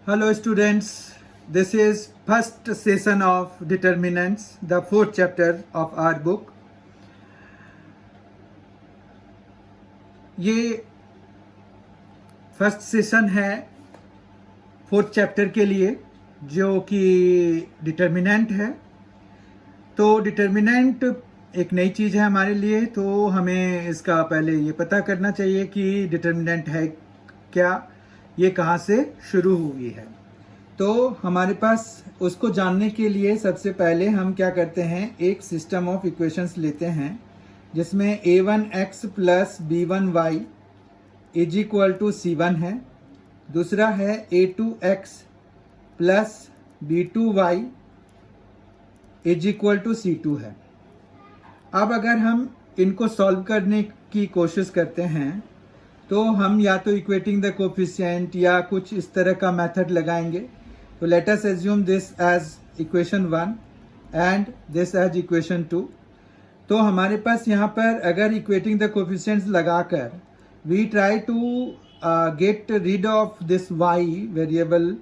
Hello students, this is first session of determinants, the fourth chapter of our book. ये first session है fourth chapter के लिए जो कि डिटर्मिनेंट है। तो डिटर्मिनेंट एक नई चीज़ है हमारे लिए, तो हमें इसका पहले ये पता करना चाहिए कि डिटर्मिनेंट है क्या, ये कहाँ से शुरू हुई है। तो हमारे पास उसको जानने के लिए सबसे पहले हम क्या करते हैं, एक सिस्टम ऑफ इक्वेशंस लेते हैं जिसमें a1x plus b1y is equal to c1 है। दूसरा है a2x plus b2y is equal to c2 है। अब अगर हम इनको सॉल्व करने की कोशिश करते हैं तो हम या तो इक्वेटिंग द कोफिशिएंट या कुछ इस तरह का मेथड लगाएंगे। तो let us assume this as equation 1 and this as equation 2। तो हमारे पास यहाँ पर अगर इक्वेटिंग द कोफिशिएंट्स लगाकर we try to get rid of this y variable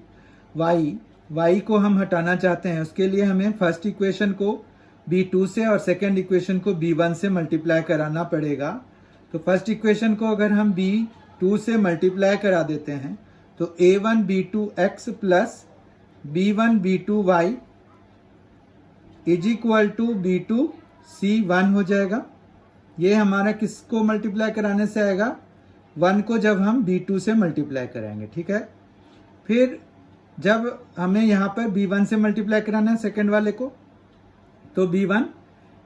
y को हम हटाना चाहते हैं। उसके लिए हमें फर्स्ट इक्वेशन को b2 से और सेकेंड इक्वेशन को b1 से मल्टीप्लाई कराना पड़ेगा। तो फर्स्ट इक्वेशन को अगर हम b2 से मल्टीप्लाई करा देते हैं तो a1 b2x plus b1 b2y is equal to b2 c1 हो जाएगा। ये हमारा किसको मल्टीप्लाई कराने से आएगा, 1 को जब हम b2 से मल्टीप्लाई कराएंगे, ठीक है। फिर जब हमें यहाँ पर b1 से मल्टीप्लाई कराना है सेकेंड वाले को, तो b1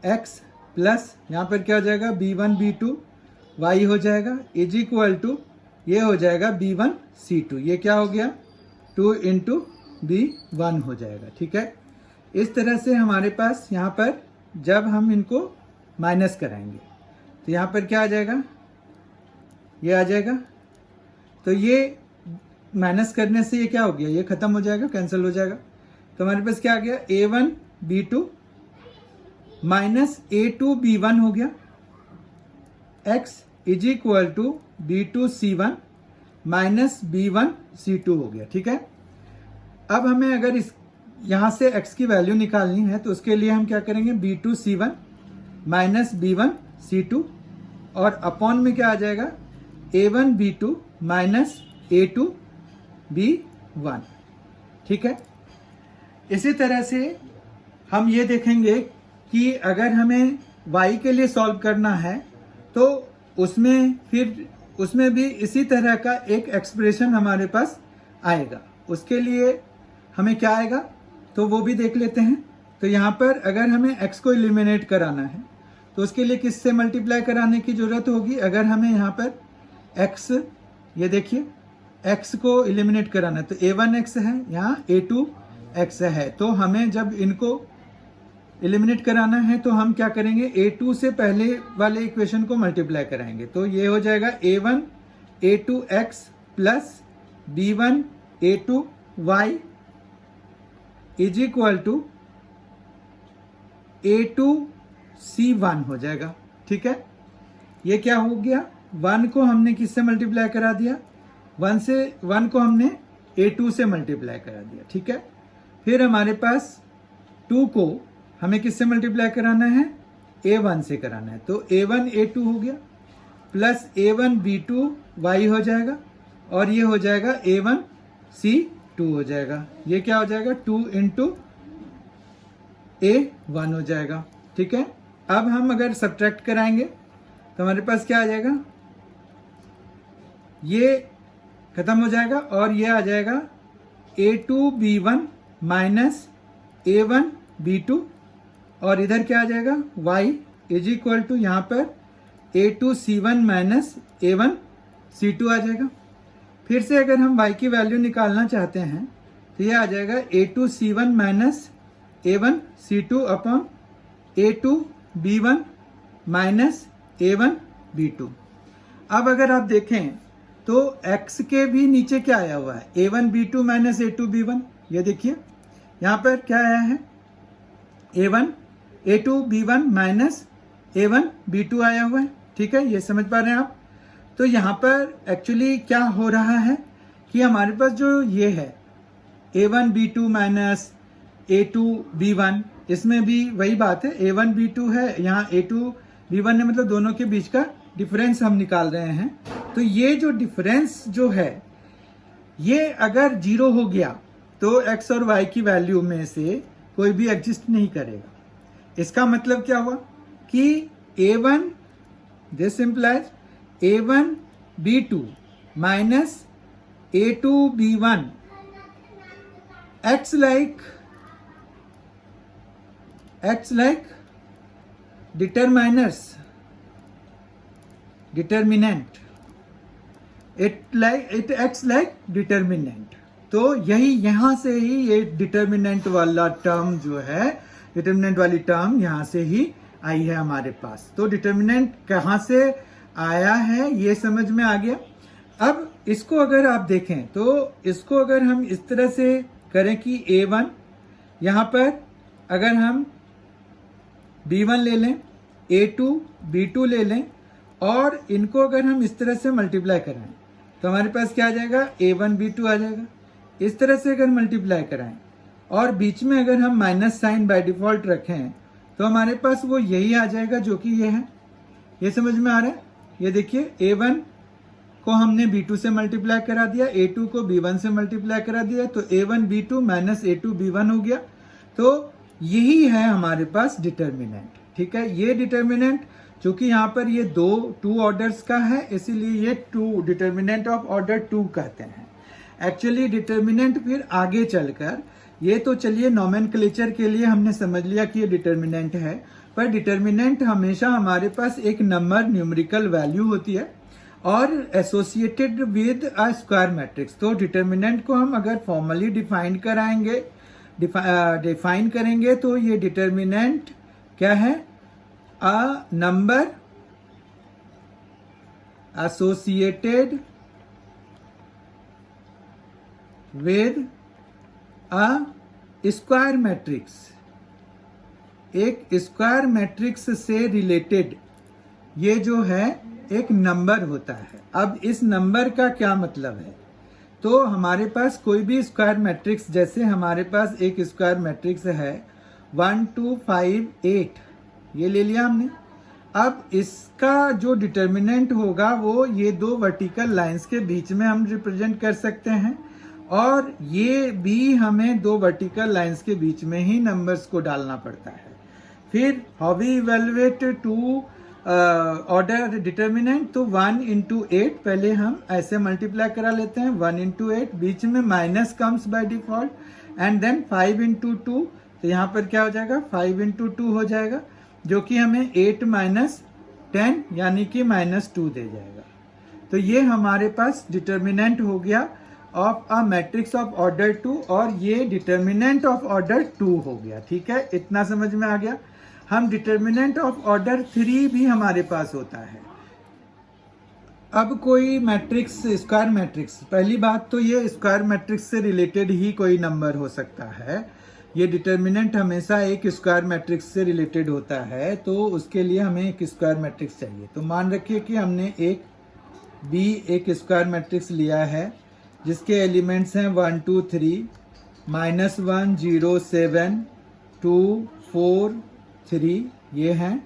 x प्लस यहाँ पर क्या हो जाएगा b1 b2 y हो जाएगा इज इक्वल टू ये हो जाएगा b1 c2। ये क्या हो गया 2 इंटू b1 हो जाएगा, ठीक है। इस तरह से हमारे पास यहाँ पर जब हम इनको माइनस कराएंगे तो यहाँ पर क्या आ जाएगा, ये आ जाएगा। तो ये माइनस करने से ये क्या हो गया, ये खत्म हो जाएगा, कैंसिल हो जाएगा। तो हमारे पास क्या आ गया a1 b2 minus a2 b1 हो गया, x is equal to b2 c1 minus b1 c2 हो गया, ठीक है। अब हमें अगर इस यहाँ से x की वैल्यू निकालनी है तो उसके लिए हम क्या करेंगे, b2 c1 minus b1 c2 और अपॉन में क्या आ जाएगा a1 b2 minus a2 b1, ठीक है। इसी तरह से हम ये देखेंगे कि अगर हमें y के लिए सॉल्व करना है तो उसमें भी इसी तरह का एक एक्सप्रेशन हमारे पास आएगा। उसके लिए हमें क्या आएगा तो वो भी देख लेते हैं। तो यहाँ पर अगर हमें x को एलिमिनेट कराना है तो उसके लिए किससे मल्टीप्लाई कराने की जरूरत होगी, अगर हमें यहाँ पर x, ये देखिए x को एलिमिनेट कराना है तो a1x है, यहाँ a2x है। तो हमें जब इनको एलिमिनेट कराना है तो हम क्या करेंगे, a2 से पहले वाले इक्वेशन को मल्टीप्लाई कराएंगे। तो ये हो जाएगा a1 a2x plus b1 a2y is equal to a2 c1 हो जाएगा, ठीक है। ये क्या हो गया, 1 को हमने किससे मल्टीप्लाई करा दिया, 1 को हमने a2 से मल्टीप्लाई करा दिया, ठीक है। फिर हमारे पास 2 को हमें किससे मल्टीप्लाई कराना है, a1 से कराना है। तो a1 a2 हो गया प्लस a1 b2 y हो जाएगा और ये हो जाएगा a1 c2 हो जाएगा। ये क्या हो जाएगा 2 इंटू a1 हो जाएगा, ठीक है। अब हम अगर सब्ट्रैक्ट कराएंगे तो हमारे पास क्या आ जाएगा, ये खत्म हो जाएगा और ये आ जाएगा a2 b1 minus a1 b2 और इधर क्या आ जाएगा y इज इक्वल टू यहाँ पर a2 c1 minus a1 c2 आ जाएगा। फिर से अगर हम y की वैल्यू निकालना चाहते हैं तो ये आ जाएगा a2 c1 minus a1 c2 upon a2 b1 minus a1 b2। अब अगर आप देखें तो x के भी नीचे क्या आया हुआ है, a1 b2 minus a2 b1। ये देखिए यहाँ पर क्या आया है, a1 a2 b1 minus a1 b2 आया हुआ है, ठीक है। ये समझ पा रहे हैं आप। तो यहाँ पर एक्चुअली क्या हो रहा है कि हमारे पास जो ये है A1 B2 minus A2 B1, इसमें भी वही बात है, A1 B2 है, यहाँ A2 B1 है, मतलब दोनों के बीच का डिफरेंस हम निकाल रहे हैं। तो ये जो डिफरेंस जो है ये अगर जीरो हो गया तो x और y की वैल्यू में से कोई भी एग्जिस्ट नहीं करेगा। इसका मतलब क्या हुआ कि A1, this implies A1 B2 minus A2 B1 acts like determinant, it acts like determinant। तो यही यहां से ही ये डिटर्मिनेंट वाला टर्म जो है, डिटर्मिनेंट वाली टर्म यहां से ही आई है हमारे पास। तो डिटर्मिनेंट कहां से आया है ये समझ में आ गया। अब इसको अगर आप देखें तो इसको अगर हम इस तरह से करें कि A1 यहां पर अगर हम B1 ले लें, A2 B2 ले लें और इनको अगर हम इस तरह से मल्टीप्लाई कराएं तो हमारे पास क्या आ जाएगा, A1 B2 आ जाएगा। इस तरह से अगर मल्टीप्लाई कराएं और बीच में अगर हम माइनस साइन बाय डिफॉल्ट रखें तो हमारे पास वो यही आ जाएगा जो कि ये है। ये समझ में आ रहा है? ये देखिए A1 को हमने B2 से मल्टीप्लाई करा दिया, A2 को B1 से मल्टीप्लाई करा दिया, तो A1 B2 minus A2 B1 हो गया। तो यही है हमारे पास डिटर्मिनेंट। ठीक है, ये डिटर्मिनेंट चूंकि यहाँ पर ये टू ऑर्डर्स का है इसीलिए ये टू डिटर्मिनेंट ऑफ ऑर्डर 2 कहते हैं। एक्चुअली डिटर्मिनेंट फिर आगे चलकर, ये तो चलिए नोमेनक्लेचर के लिए हमने समझ लिया कि ये डिटर्मिनेंट है, पर डिटर्मिनेंट हमेशा हमारे पास एक नंबर न्यूमेरिकल वैल्यू होती है और associated with a square matrix. तो डिटर्मिनेंट को हम अगर फॉर्मली डिफाइन करेंगे तो ये डिटर्मिनेंट क्या है, a number associated with a square matrix, एक स्क्वायर मैट्रिक्स से रिलेटेड ये जो है एक नंबर होता है। अब इस नंबर का क्या मतलब है, तो हमारे पास कोई भी स्क्वायर मैट्रिक्स, जैसे हमारे पास एक स्क्वायर मैट्रिक्स है 1 2 5 8, ये ले लिया हमने। अब इसका जो डिटर्मिनेंट होगा वो ये दो वर्टिकल लाइंस के बीच में हम रिप्रेजेंट कर सकते हैं और ये भी हमें दो वर्टिकल लाइंस के बीच में ही नंबर्स को डालना पड़ता है। फिर how we evaluate two order determinant, तो 1 into 8 पहले हम ऐसे मल्टीप्लाई करा लेते हैं, 1 into 8, बीच में minus comes by default and then 5 into 2, तो यहाँ पर क्या हो जाएगा 5 into 2 हो जाएगा जो कि हमें 8 minus 10 यानी कि -2 दे जाएगा। तो ये हमारे पास डिटर्मिनेंट हो गया of a matrix of order 2 और ये डिटर्मिनेंट ऑफ ऑर्डर 2 हो गया। ठीक है, इतना समझ में आ गया। हम डिटर्मिनेंट ऑफ ऑर्डर 3 भी हमारे पास होता है। अब कोई मैट्रिक्स, स्क्वायर मैट्रिक्स, पहली बात तो ये स्क्वायर मैट्रिक्स से रिलेटेड ही कोई नंबर हो सकता है। ये डिटर्मिनेंट हमेशा एक स्क्वायर मैट्रिक्स से रिलेटेड होता है, तो उसके लिए हमें एक स्क्वायर मैट्रिक्स चाहिए। तो मान रखिए कि हमने एक स्क्वायर मैट्रिक्स लिया है जिसके एलिमेंट्स हैं 1 2 3, -1 0 7 2 4 3, ये हैं।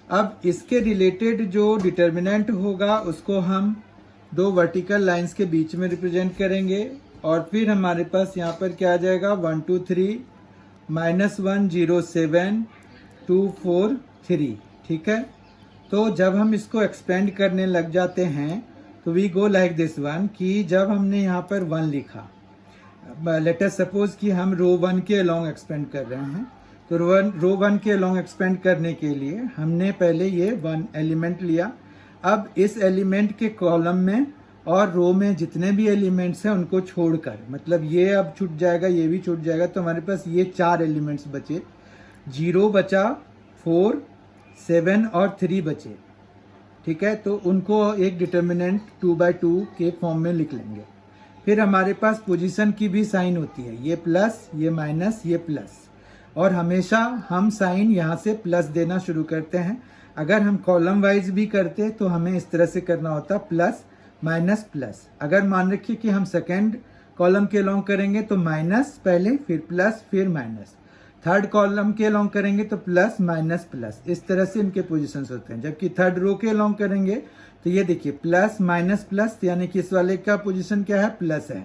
अब इसके रिलेटेड जो डिटर्मिनेंट होगा उसको हम दो वर्टिकल लाइंस के बीच में रिप्रेजेंट करेंगे और फिर हमारे पास यहाँ पर क्या आ जाएगा 1 2 3 -1 0 7 2 4 3। ठीक है, तो जब हम इसको एक्सपेंड करने लग जाते हैं तो we go like this one, कि जब हमने यहाँ पर 1 लिखा, लेट अस सपोज कि हम रो 1 के अलोंग एक्सपेंड कर रहे हैं, तो रो 1 के अलोंग एक्सपेंड करने के लिए हमने पहले ये 1 एलिमेंट लिया। अब इस एलिमेंट के कॉलम में और रो में जितने भी एलिमेंट्स हैं उनको छोड़कर, मतलब ये अब छूट जाएगा, ये भी छूट जाएगा, तो हमारे पास ये 4 एलिमेंट्स बचे, 0 बचा, 4 7 और 3 बचे। ठीक है, तो उनको एक डिटर्मिनेंट 2/2 के फॉर्म में लिख लेंगे। फिर हमारे पास पोजीशन की भी साइन होती है, ये प्लस, ये माइनस, ये प्लस, और हमेशा हम साइन यहाँ से प्लस देना शुरू करते हैं। अगर हम कॉलम वाइज भी करते तो हमें इस तरह से करना होता, प्लस माइनस प्लस। अगर मान रखिए कि हम सेकेंड कॉलम के अलॉन्ग करेंगे तो माइनस पहले, फिर प्लस, फिर माइनस। थर्ड कॉलम के अलॉन्ग करेंगे तो प्लस माइनस प्लस, इस तरह से इनके पोजीशंस होते हैं। जबकि थर्ड रो के अलॉन्ग करेंगे तो ये देखिए प्लस माइनस प्लस, यानी कि इस वाले का पोजीशन क्या है, प्लस है।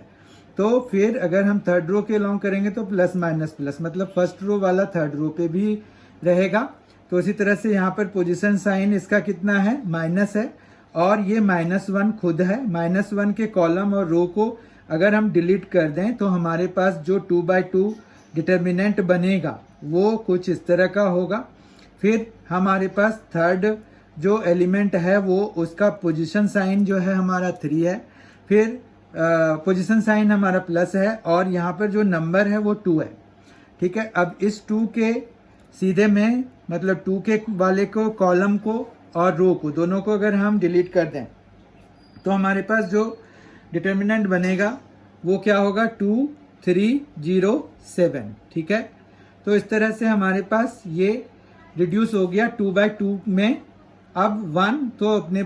तो फिर अगर हम थर्ड रो के अलॉन्ग करेंगे तो प्लस माइनस प्लस, मतलब फर्स्ट रो वाला थर्ड रो पे भी रहेगा। तो इसी तरह से यहाँ पर पोजीशन साइन इसका कितना है, माइनस है, और ये -1 खुद है। -1 के कॉलम और रो को अगर हम डिलीट कर दें तो हमारे पास जो 2/2 डिटर्मिनेंट बनेगा वो कुछ इस तरह का होगा। फिर हमारे पास थर्ड जो एलिमेंट है वो उसका पोजीशन साइन जो है हमारा 3 है, फिर पोजीशन साइन हमारा प्लस है, और यहाँ पर जो नंबर है वो 2 है। ठीक है, अब इस 2 के सीधे में, मतलब 2 के वाले को, कॉलम को और रो को, दोनों को अगर हम डिलीट कर दें तो हमारे पास जो डिटर्मिनेंट बनेगा वो क्या होगा, 2 3 0 7। ठीक है, तो इस तरह से हमारे पास ये रिड्यूस हो गया 2/2 में। अब 1 तो अपने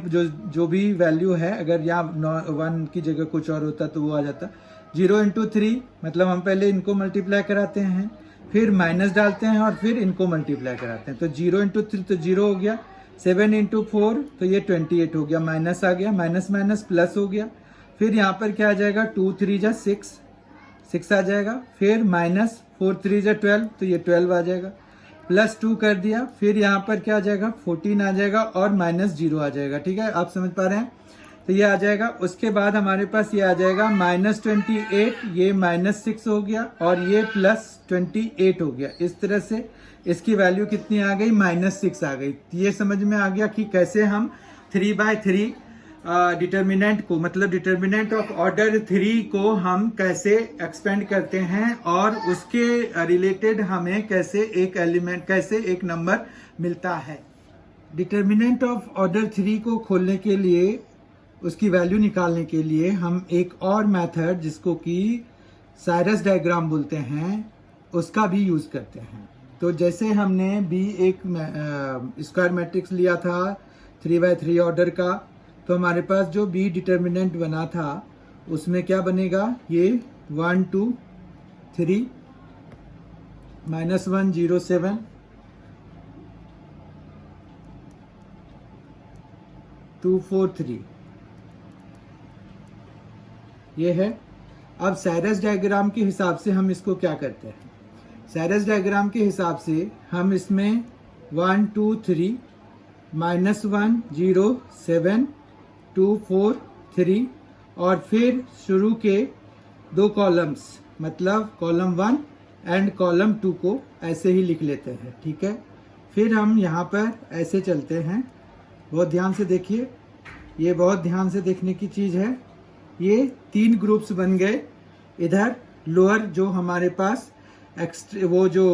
जो भी वैल्यू है, अगर यहाँ 1 की जगह कुछ और होता तो वो आ जाता। 0 × 3, मतलब हम पहले इनको मल्टीप्लाई कराते हैं, फिर माइनस डालते हैं और फिर इनको मल्टीप्लाई कराते हैं। तो 0 × 3 तो 0 हो गया, 7 × 4 तो ये 28 हो गया, माइनस आ गया, माइनस माइनस प्लस हो गया। फिर यहाँ पर क्या आ जाएगा, 2 3 जा 6 आ जाएगा, फिर -4 3 जा 12 तो ये 12 आ जाएगा, +2 कर दिया, फिर यहाँ पर क्या आ जाएगा, 14 आ जाएगा, और -0 आ जाएगा। ठीक है, आप समझ पा रहे हैं, तो ये आ जाएगा। उसके बाद हमारे पास ये आ जाएगा -28, ये -6 हो गया, और ये +28 हो गया। इस तरह से इसकी वैल्यू कितनी आ गई, -6 आ गई। ये समझ में आ गया कि कैसे हम 3/3 डिटर्मिनेंट को, मतलब डिटर्मिनेंट ऑफ ऑर्डर 3 को हम कैसे एक्सपेंड करते हैं, और उसके रिलेटेड हमें कैसे एक एलिमेंट, कैसे एक नंबर मिलता है। डिटर्मिनेंट ऑफ ऑर्डर 3 को खोलने के लिए, उसकी वैल्यू निकालने के लिए हम एक और मेथड, जिसको कि साइरस डायग्राम बोलते हैं, उसका भी यूज करते हैं। तो जैसे हमने भी एक स्क्वायर मैट्रिक्स लिया था 3/3 ऑर्डर का, तो हमारे पास जो बी डिटर्मिनेंट बना था उसमें क्या बनेगा, ये 1 2 3 -1 0 7 2 4 3, ये है। अब साइरस डायग्राम के हिसाब से हम इसको क्या करते हैं, साइरस डायग्राम के हिसाब से हम इसमें 1 2 3 -1 0 7 2 4 3, और फिर शुरू के 2 कॉलम्स, मतलब कॉलम 1 एंड कॉलम 2 को ऐसे ही लिख लेते हैं। ठीक है, फिर हम यहाँ पर ऐसे चलते हैं, बहुत ध्यान से देखिए, ये बहुत ध्यान से देखने की चीज़ है। ये 3 ग्रुप्स बन गए। इधर लोअर जो हमारे पास वो जो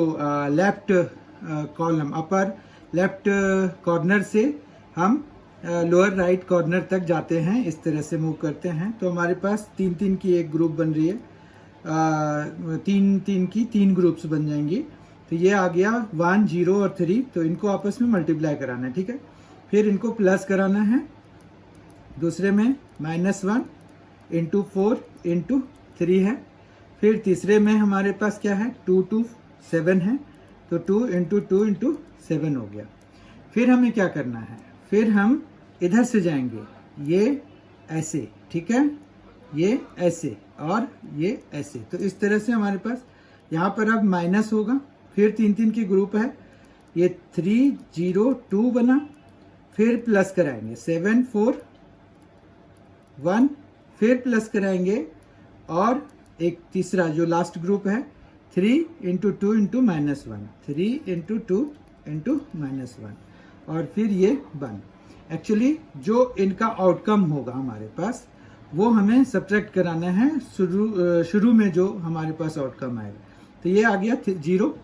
left column, upper left corner से हम लोअर राइट कॉर्नर तक जाते हैं, इस तरह से मूव करते हैं। तो हमारे पास 3-3 की एक ग्रुप बन रही है, 3-3 की 3 ग्रुप्स बन जाएंगी। तो ये आ गया 1 0 और 3, तो इनको आपस में मल्टीप्लाई कराना है। ठीक है, फिर इनको प्लस कराना है, दूसरे में -1 × 4 × 3 है, फिर तीसरे में हमारे पास क्या है, 2 2 7 है, तो 2 × 2 × 7 हो गया। फिर हमें क्या करना है, फिर हम इधर से जाएंगे, ये ऐसे, ठीक है, ये ऐसे और ये ऐसे। तो इस तरह से हमारे पास यहाँ पर अब माइनस होगा, फिर 3-3 की ग्रुप है, ये 3 0 2 बना, फिर प्लस कराएंगे 7 4 1, फिर प्लस कराएंगे, और एक तीसरा जो लास्ट ग्रुप है 3 × 2 × -1, 3 × 2 × -1, और फिर ये 1। एक्चुअली जो इनका आउटकम होगा हमारे पास, वो हमें सब्ट्रैक्ट कराना है शुरू में जो हमारे पास आउटकम आएगा। तो ये आ गया 0,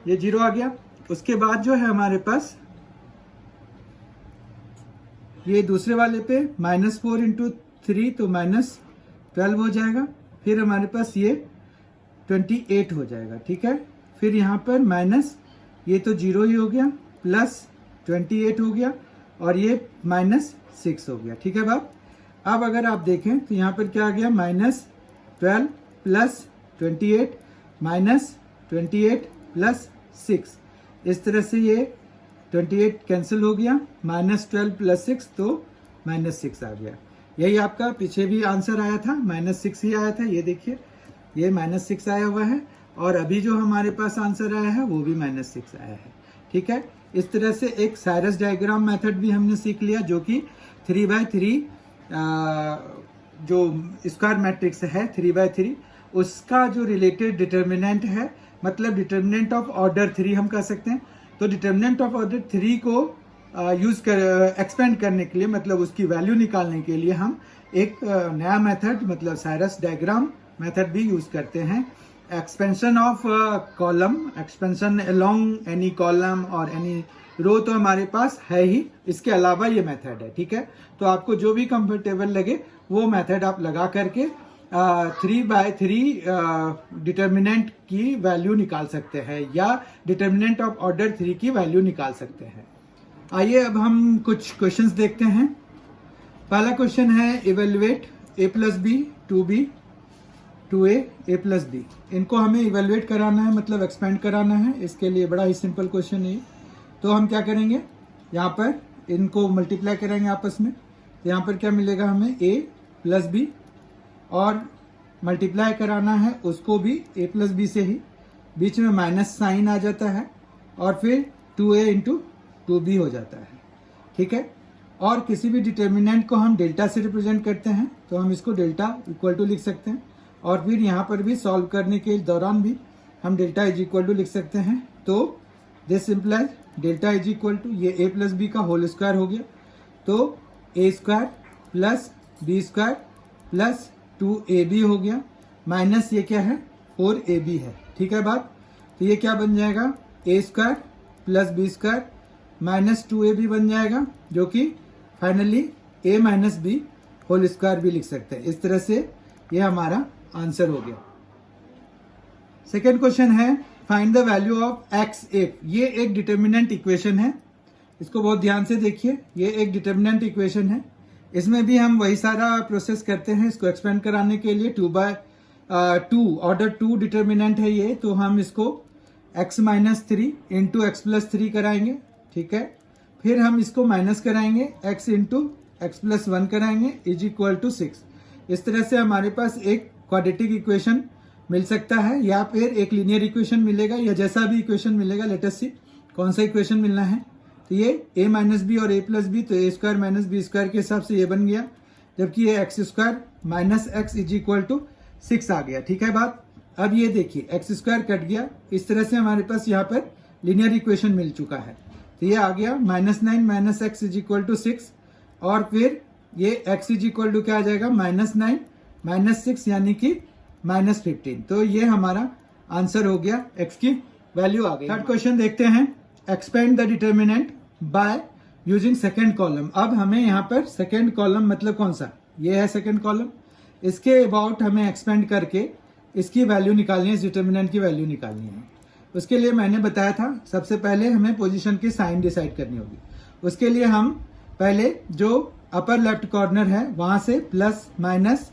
ये 0 आ गया। उसके बाद जो है हमारे पास ये दूसरे वाले पे -4 × 3, तो -12 हो जाएगा। फिर हमारे पास ये 28 हो जाएगा। ठीक है, फिर यहाँ पर माइनस, ये तो 0 ही हो गया, प्लस 28 हो गया, और ये -6 हो गया। ठीक है बाप, अब अगर आप देखें तो यहाँ पर क्या आ गया, -12 प्लस 28 माइनस 28 प्लस 6। इस तरह से ये 28 कैंसिल हो गया, -12 प्लस 6 तो -6 आ गया। यही आपका पीछे भी आंसर आया था, -6 ही आया था। ये देखिए ये -6 आया हुआ है और अभी जो हमारे पास आंसर आया है वो भी -6 आया है। ठीक है, इस तरह से एक साइरस डायग्राम मेथड भी हमने सीख लिया, जो कि 3/3 जो स्क्वायर मैट्रिक्स है 3/3 उसका जो रिलेटेड डिटर्मिनेंट है, मतलब डिटर्मिनेंट ऑफ ऑर्डर 3 हम कह सकते हैं। तो डिटर्मिनेंट ऑफ ऑर्डर 3 को यूज कर एक्सपेंड करने के लिए, मतलब उसकी वैल्यू निकालने के लिए हम एक नया मेथड मतलब साइरस डायग्राम मेथड भी यूज करते हैं। Expansion of column, expansion along any column और एनी रो तो हमारे पास है ही, इसके अलावा ये मेथड है। ठीक है, तो आपको जो भी कंफर्टेबल लगे वो मेथड आप लगा करके 3/3 डिटर्मिनेंट की वैल्यू निकाल सकते हैं या डिटर्मिनेंट ऑफ ऑर्डर 3 की वैल्यू निकाल सकते हैं। आइए अब हम कुछ क्वेश्चंस देखते हैं। पहला क्वेश्चन है evaluate a + b 2b 2a a + b। इनको हमें इवेल्युएट कराना है, मतलब एक्सपेंड कराना है। इसके लिए बड़ा ही सिंपल क्वेश्चन है। तो हम क्या करेंगे, यहाँ पर इनको मल्टीप्लाई करेंगे आपस में। तो यहाँ पर क्या मिलेगा हमें, a + b, और मल्टीप्लाई कराना है उसको भी a + b से ही, बीच में माइनस साइन आ जाता है और फिर 2a × 2b हो जाता है। ठीक है, और किसी भी डिटर्मिनेंट को हम डेल्टा से रिप्रेजेंट करते हैं, तो हम इसको डेल्टा = लिख सकते हैं। और फिर यहाँ पर भी सॉल्व करने के दौरान भी हम डेल्टा = लिख सकते हैं। तो दिस इम्प्लाइज डेल्टा = ये a + b का होल स्क्वायर हो गया, तो a² + b² + 2ab हो गया, माइनस ये क्या है 4ab है। ठीक है बात, तो ये क्या बन जाएगा, a² + b² - 2ab बन जाएगा, जो कि finally a - b whole square भी लिख सकते हैं। इस तरह से ये हमारा आंसर हो गया। सेकेंड क्वेश्चन है find the value of x if। ये एक डिटर्मिनेंट इक्वेशन है, इसको बहुत ध्यान से देखिए। ये एक डिटर्मिनेंट इक्वेशन है, इसमें भी हम वही सारा प्रोसेस करते हैं इसको एक्सपेंड कराने के लिए। 2/2 ऑर्डर 2 डिटर्मिनेंट है ये, तो हम इसको x - 3 × x + 3 कराएंगे। ठीक है, फिर हम इसको माइनस कराएंगे, x × x + 1 कराएंगे = 6। इस तरह से हमारे पास एक क्वाड्रेटिक इक्वेशन मिल सकता है, या फिर एक लीनियर इक्वेशन मिलेगा, या जैसा भी इक्वेशन मिलेगा। लेट अस सी कौन सा इक्वेशन मिलना है। तो ये a - b और a + b, तो a² - b² के हिसाब से ये बन गया, जबकि ये x² - x = 6 आ गया। ठीक है बात, अब ये देखिए x² कट गया, इस तरह से हमारे पास यहाँ पर लीनियर इक्वेशन मिल चुका है। तो ये आ गया -9 - x = 6, और फिर ये x = क्या आ जाएगा, -9 - 6 यानी कि -15। तो ये हमारा आंसर हो गया, x की वैल्यू आ गई। थर्ड क्वेश्चन देखते हैं, expand the determinant by using second column. अब हमें यहाँ पर सेकेंड कॉलम मतलब कौन सा, ये है सेकेंड कॉलम, इसके अबाउट हमें एक्सपेंड करके इसकी वैल्यू निकालनी है, इस डिटर्मिनेंट की वैल्यू निकालनी है। उसके लिए मैंने बताया था सबसे पहले हमें पोजीशन की साइन डिसाइड करनी होगी। उसके लिए हम पहले जो अपर लेफ्ट कॉर्नर है वहां से प्लस माइनस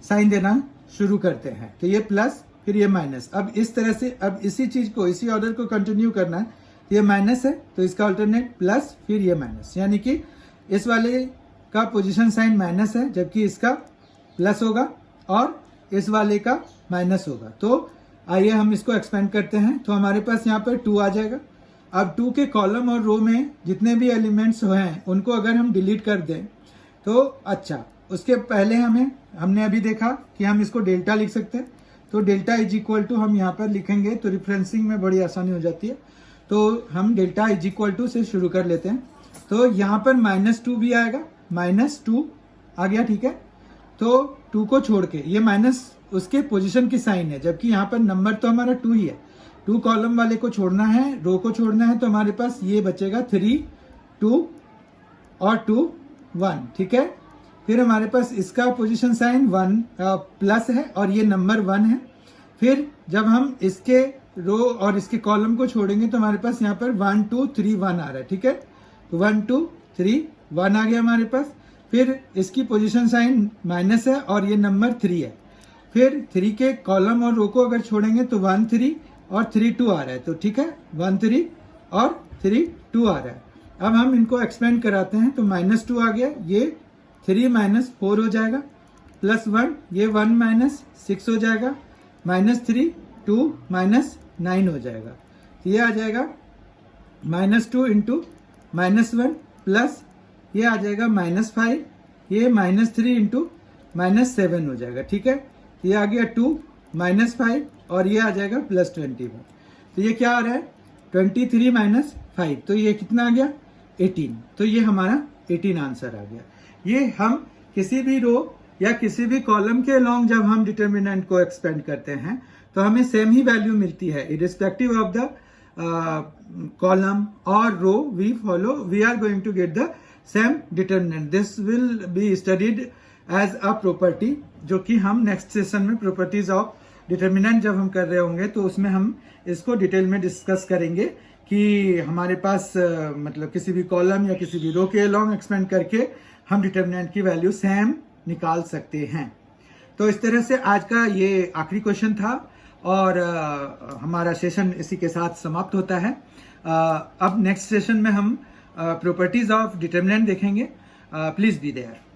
साइन देना शुरू करते हैं। तो ये प्लस फिर ये माइनस, अब इस तरह से अब इसी चीज को इसी ऑर्डर को कंटिन्यू करना है। ये माइनस है तो इसका अल्टरनेट प्लस फिर ये माइनस, यानी कि इस वाले का पोजीशन साइन माइनस है जबकि इसका प्लस होगा और इस वाले का माइनस होगा। तो आइए हम इसको एक्सपेंड करते हैं। तो हमारे पास यहाँ पर 2 आ जाएगा। अब 2 के कॉलम और रो में जितने भी एलिमेंट्स हैं उनको अगर हम डिलीट कर दें तो अच्छा, उसके पहले हमने अभी देखा कि हम इसको डेल्टा लिख सकते हैं। तो डेल्टा = हम यहाँ पर लिखेंगे तो रिफरेंसिंग में बड़ी आसानी हो जाती है। तो हम डेल्टा = से शुरू कर लेते हैं। तो यहाँ पर -2 भी आएगा, -2 आ गया। ठीक है, तो 2 को छोड़ के ये माइनस उसके पोजीशन की साइन है, जबकि यहाँ पर नंबर तो हमारा 2 ही है। 2 कॉलम वाले को छोड़ना है, रो को छोड़ना है, तो हमारे पास ये बचेगा 3 2 और 2 1। ठीक है, फिर हमारे पास इसका पोजीशन साइन 1 प्लस है और ये नंबर 1 है। फिर जब हम इसके रो और इसके कॉलम को छोड़ेंगे तो हमारे पास यहाँ पर 1 2 3 1 आ रहा है। ठीक है, तो 1 2 3 1 आ गया हमारे पास। फिर इसकी पोजीशन साइन माइनस है और ये नंबर 3 है। फिर 3 के कॉलम और रो को अगर छोड़ेंगे तो 1 3 और 3 2 आ रहा है, तो ठीक है 1 3 और 3 2 आ रहा है। अब हम इनको एक्सपेंड कराते हैं तो -2 आ गया, ये 3 - 4 हो जाएगा, +1 ये 1 - 6 हो जाएगा, -3 2 - 9 हो जाएगा। तो ये आ जाएगा -2 इंटू -1 प्लस ये आ जाएगा -5, ये -3 इंटू -7 हो जाएगा, ठीक है। ये आ गया 2 -5 और ये आ जाएगा +21। तो ये क्या आ रहा है 23 - 5, तो ये कितना आ गया 18। तो ये हमारा 18 आंसर आ गया। ये हम किसी भी रो या किसी भी कॉलम के अलोंग जब हम डिटर्मिनेंट को एक्सपेंड करते हैं तो हमें सेम ही वैल्यू मिलती है इरिस्पेक्टिव ऑफ द कॉलम और row we are going to get the same determinant. This will be studied as a property, जो कि हम नेक्स्ट सेशन में प्रॉपर्टीज ऑफ डिटर्मिनेंट जब हम कर रहे होंगे तो उसमें हम इसको डिटेल में डिस्कस करेंगे कि हमारे पास मतलब किसी भी कॉलम या किसी भी रो के अलोंग एक्सपेंड करके हम डिटर्मिनेंट की वैल्यू सेम निकाल सकते हैं। तो इस तरह से आज का ये आखिरी क्वेश्चन था और हमारा सेशन इसी के साथ समाप्त होता है। अब नेक्स्ट सेशन में हम प्रॉपर्टीज ऑफ डिटर्मिनेंट देखेंगे। Please be there.